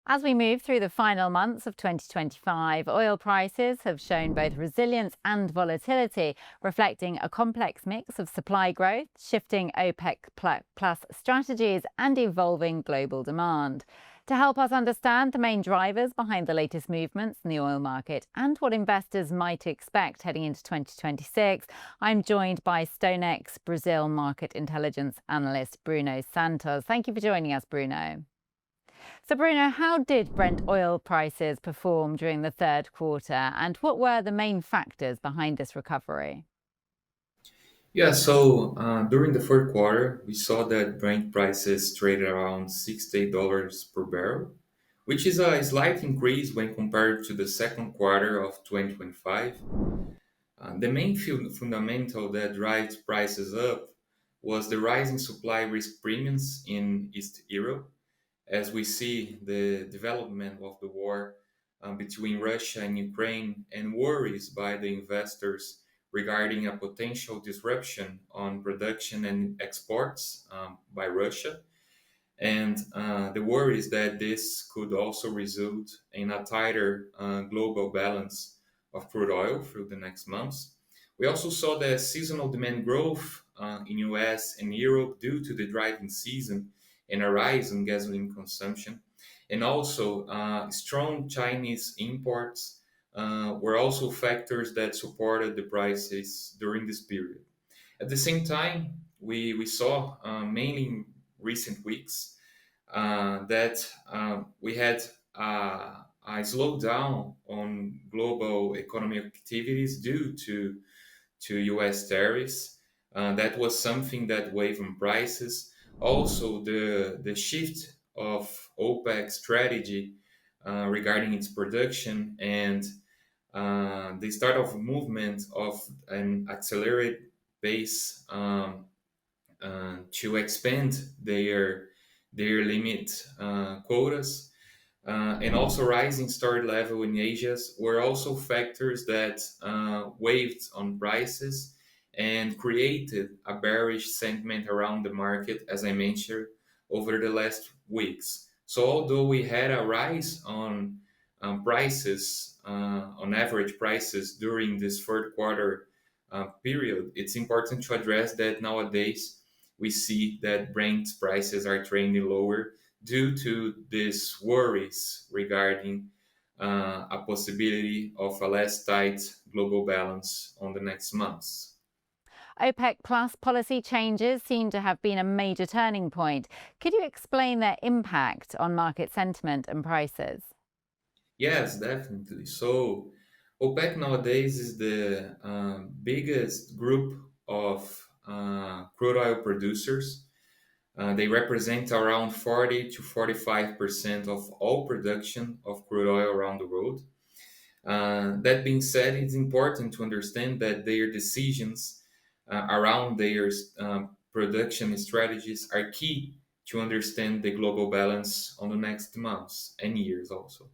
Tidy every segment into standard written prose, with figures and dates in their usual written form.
As we move through the final months of 2025, oil prices have shown both resilience and volatility, reflecting a complex mix of supply growth, shifting OPEC plus strategies, and evolving global demand. To help us understand the main drivers behind the latest movements in the oil market and what investors might expect heading into 2026, I'm joined by StoneX Brazil market intelligence analyst Bruno Santos. Thank you for joining us, Bruno. So, Bruno, how did Brent oil prices perform during the third quarter, and what were the main factors behind this recovery? Yeah, so during the third quarter, we saw that Brent prices traded around $68 per barrel, which is a slight increase when compared to the second quarter of 2025. The main fundamental that drives prices up was the rising supply risk premiums in East Europe, as we see the development of the war between Russia and Ukraine and worries by the investors regarding a potential disruption on production and exports by Russia. And the worry is that this could also result in a tighter global balance of crude oil through the next months. We also saw the seasonal demand growth in US and Europe due to the driving season and a rise in gasoline consumption. And also strong Chinese imports were also factors that supported the prices during this period. At the same time, we saw mainly in recent weeks that we had a slowdown on global economic activities due to US tariffs. That was something that weighed on prices. Also, the shift of OPEC strategy regarding its production and the start of movement of an accelerated pace to expand their limit quotas and also rising storage level in Asia were also factors that weighed on prices and created a bearish sentiment around the market, as I mentioned, over the last weeks. So although we had a rise on prices, on average prices during this third quarter period, it's important to address that nowadays we see that Brent prices are trending lower due to these worries regarding a possibility of a less tight global balance on the next months. OPEC plus policy changes seem to have been a major turning point. Could you explain their impact on market sentiment and prices? Yes, definitely. So OPEC nowadays is the biggest group of crude oil producers. They represent around 40 to 45% of all production of crude oil around the world. That being said, it's important to understand that their decisions around their production strategies are key to understand the global balance on the next months and years also.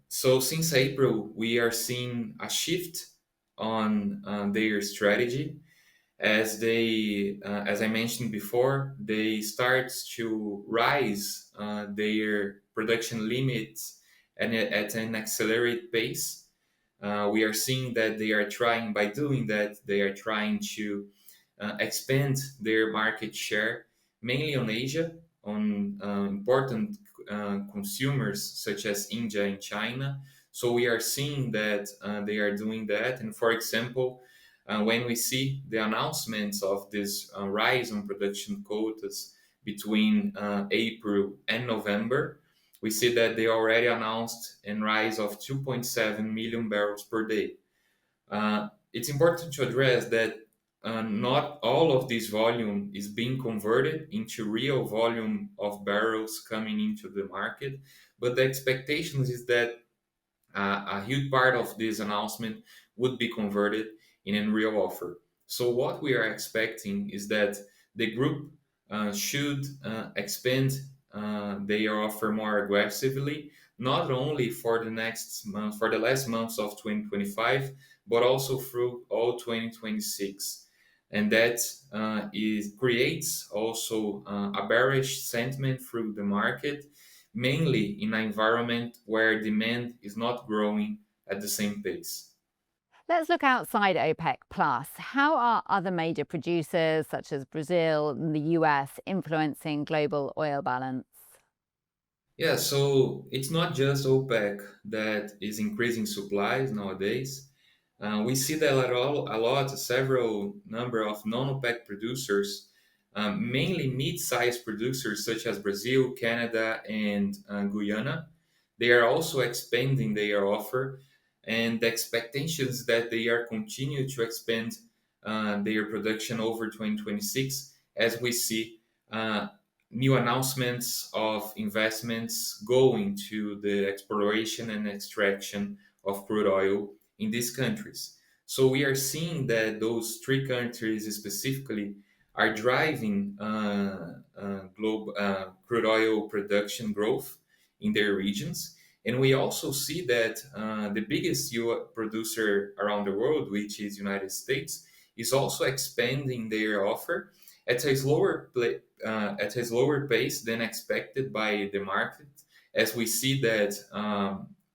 So since April, we are seeing a shift on their strategy as I mentioned before, they start to rise their production limits and at an accelerated pace. We are seeing that they are trying, by doing that, they are trying to expand their market share, mainly on Asia, on important consumers such as India and China. So we are seeing that they are doing that. And for example, when we see the announcements of this rise on production quotas between April and November, we see that they already announced a rise of 2.7 million barrels per day. It's important to address that not all of this volume is being converted into real volume of barrels coming into the market, but the expectations is that a huge part of this announcement would be converted in a real offer. So what we are expecting is that the group should expand their offer more aggressively, not only for the next month, for the last months of 2025, but also through all 2026. And that is creates also a bearish sentiment through the market mainly in an environment where demand is not growing at the same pace. Let's look outside OPEC plus. How are other major producers such as Brazil and the US influencing global oil balance? Yeah, so it's not just OPEC that is increasing supplies nowadays. We see that several number of non-OPEC producers, mainly mid-sized producers such as Brazil, Canada, and Guyana. They are also expanding their offer, and the expectations that they are continue to expand their production over 2026, as we see uh, new announcements of investments going to the exploration and extraction of crude oil in these countries. So we are seeing that those three countries specifically are driving global crude oil production growth in their regions. And we also see that the biggest producer around the world, which is United States, is also expanding their offer at a at a slower pace than expected by the market, as we see that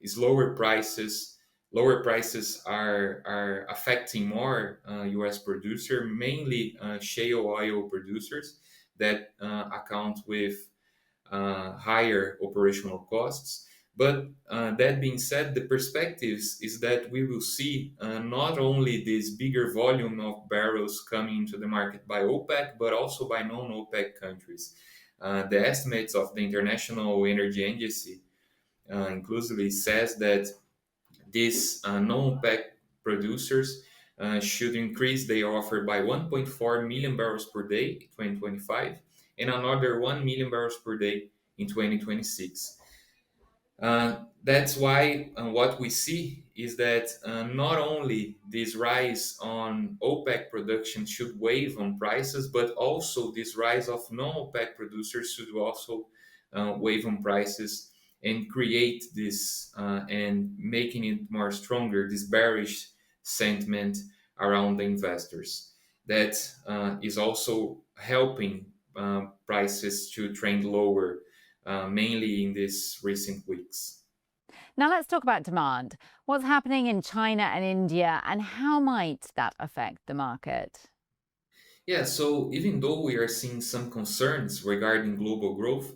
is lower prices are affecting more U.S. producer, mainly shale oil producers that account with higher operational costs. But that being said, the perspectives is that we will see not only this bigger volume of barrels coming into the market by OPEC, but also by non-OPEC countries. The estimates of the International Energy Agency inclusively says that these non-OPEC producers should increase their offer by 1.4 million barrels per day in 2025 and another 1 million barrels per day in 2026. That's why what we see is that not only this rise on OPEC production should weigh on prices, but also this rise of non-OPEC producers should also weigh on prices and create this and making it more stronger, this bearish sentiment around the investors. That is also helping prices to trend lower mainly in these recent weeks. Now let's talk about demand. What's happening in China and India, and how might that affect the market? Yeah, so even though we are seeing some concerns regarding global growth,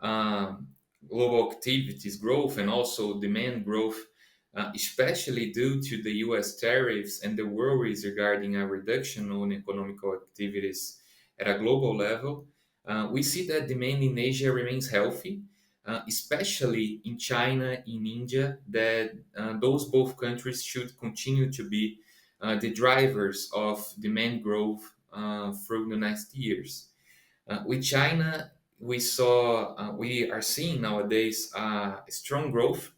um, global activities growth, and also demand growth, especially due to the US tariffs and the worries regarding a reduction on economical activities at a global level, we see that demand in Asia remains healthy, especially in China, in India, that those both countries should continue to be the drivers of demand growth through the next years. With China, we are seeing nowadays strong growth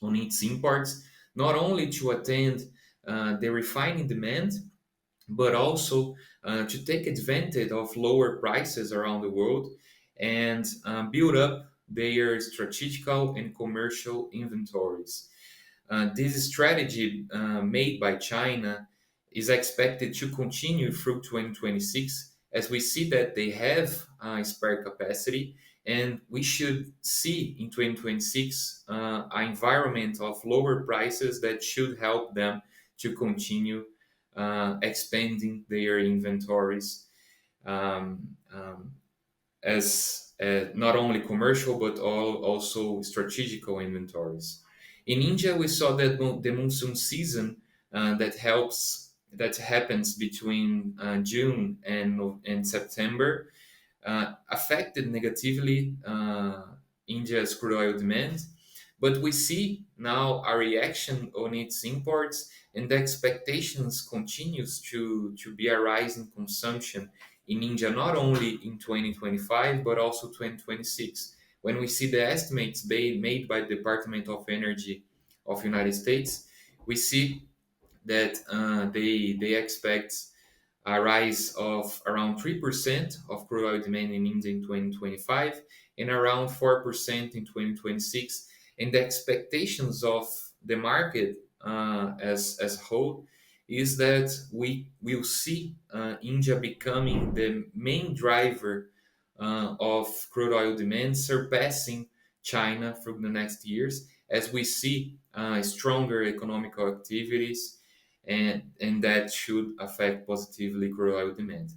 on its imports, not only to attend the refining demand, but also to take advantage of lower prices around the world and build up their strategical and commercial inventories. This strategy made by China is expected to continue through 2026, as we see that they have spare capacity, and we should see in 2026 an environment of lower prices that should help them to continue expanding their inventories um, um, as not only commercial but also strategical inventories. In India, we saw that the monsoon season that happens between June and September affected negatively India's crude oil demand. But we see now a reaction on its imports, and the expectations continues to be a rise in consumption in India, not only in 2025 but also 2026. When we see the estimates made by the Department of Energy of United States, we see that they expect a rise of around 3% of crude oil demand in India in 2025 and around 4% in 2026. And the expectations of the market as a whole is that we will see India becoming the main driver of crude oil demand, surpassing China through the next years, as we see stronger economical activities, and that should affect positively crude oil demand.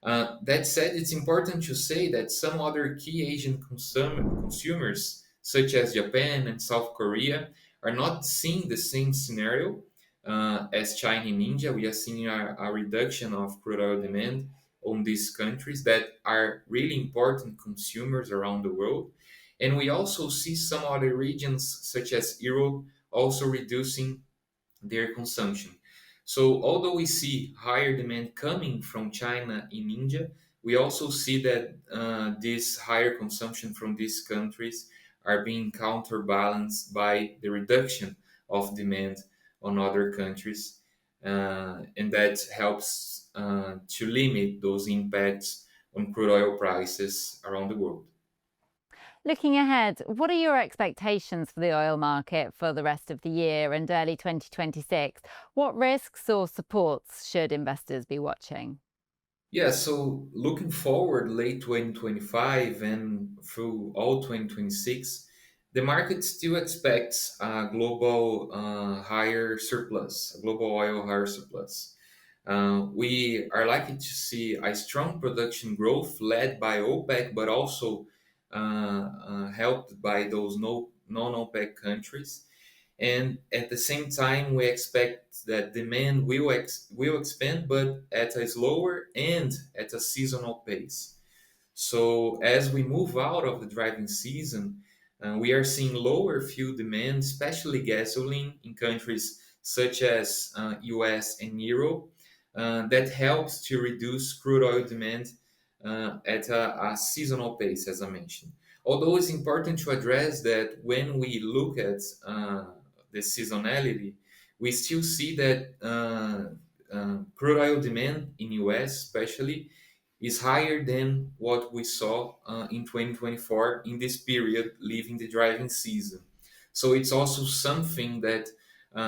That said, it's important to say that some other key Asian consumers, such as Japan and South Korea, are not seeing the same scenario as China and India. We are seeing a reduction of crude oil demand on these countries that are really important consumers around the world. And we also see some other regions, such as Europe, also reducing their consumption. So, although we see higher demand coming from China and India, we also see that this higher consumption from these countries are being counterbalanced by the reduction of demand on other countries, and that helps to limit those impacts on crude oil prices around the world. Looking ahead, what are your expectations for the oil market for the rest of the year and early 2026? What risks or supports should investors be watching? Yeah, so looking forward late 2025 and through all 2026, the market still expects a global higher surplus, a global oil higher surplus. We are likely to see a strong production growth led by OPEC, but also helped by those non-OPEC countries. And at the same time, we expect that demand will expand, but at a slower and at a seasonal pace. So as we move out of the driving season, we are seeing lower fuel demand, especially gasoline, in countries such as US and Europe. That helps to reduce crude oil demand at a seasonal pace, as I mentioned. Although it's important to address that when we look at the seasonality, we still see that crude oil demand in US especially is higher than what we saw in 2024 in this period, leaving the driving season. So it's also something that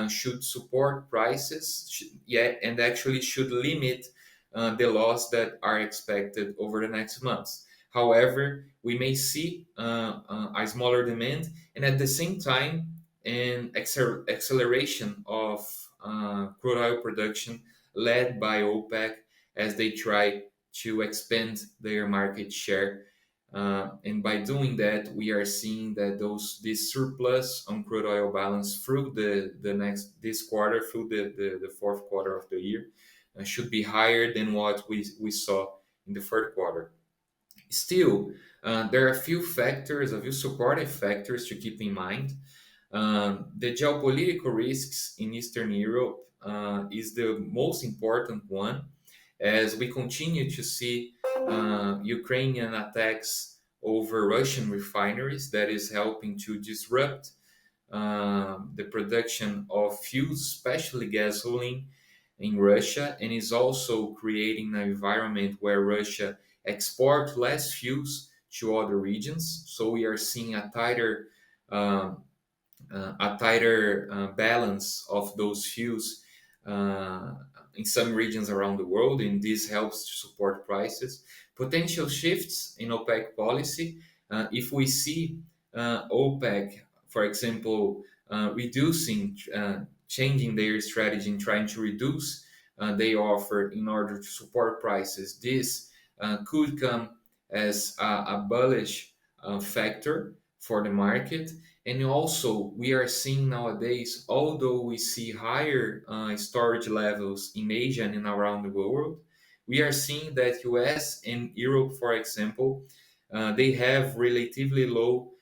should support prices, yeah, and actually should limit the loss that are expected over the next months. However, we may see a smaller demand, and at the same time, an acceleration of crude oil production led by OPEC as they try to expand their market share. And by doing that, we are seeing that this surplus on crude oil balance through this quarter, through the fourth quarter of the year, should be higher than what we saw in the third quarter. Still, there are a few supportive factors to keep in mind. The geopolitical risks in Eastern Europe is the most important one, as we continue to see Ukrainian attacks over Russian refineries that is helping to disrupt the production of fuels, especially gasoline, in Russia, and is also creating an environment where Russia exports less fuels to other regions. So we are seeing um, a tighter balance of those fuels uh, in some regions around the world, and this helps to support prices. Potential shifts in OPEC policy. If we see OPEC, for example, changing their strategy and trying to reduce their offer in order to support prices, this could come as a bullish factor for the market. And also, we are seeing nowadays, although we see higher storage levels in Asia and around the world, we are seeing that US and Europe, for example, they have relatively low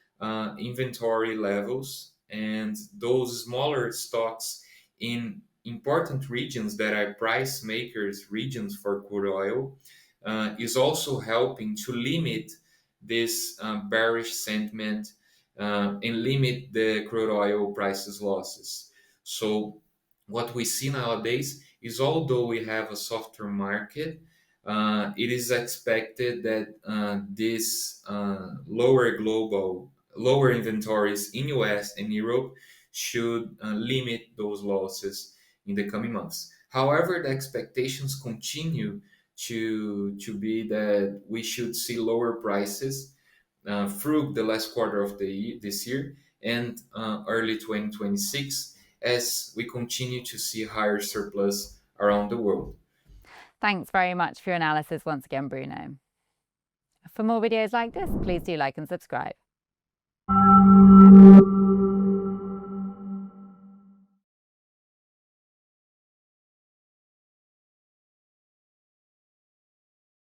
inventory levels, and those smaller stocks in important regions that are price makers regions for crude oil is also helping to limit this bearish sentiment and limit the crude oil prices losses. So what we see nowadays is, although we have a softer market, it is expected that this lower inventories in US and Europe should limit those losses in the coming months. However, the expectations continue to be that we should see lower prices through the last quarter of this year and early 2026 as we continue to see higher surplus around the world. Thanks very much for your analysis once again, Bruno. For more videos like this, please do like and subscribe.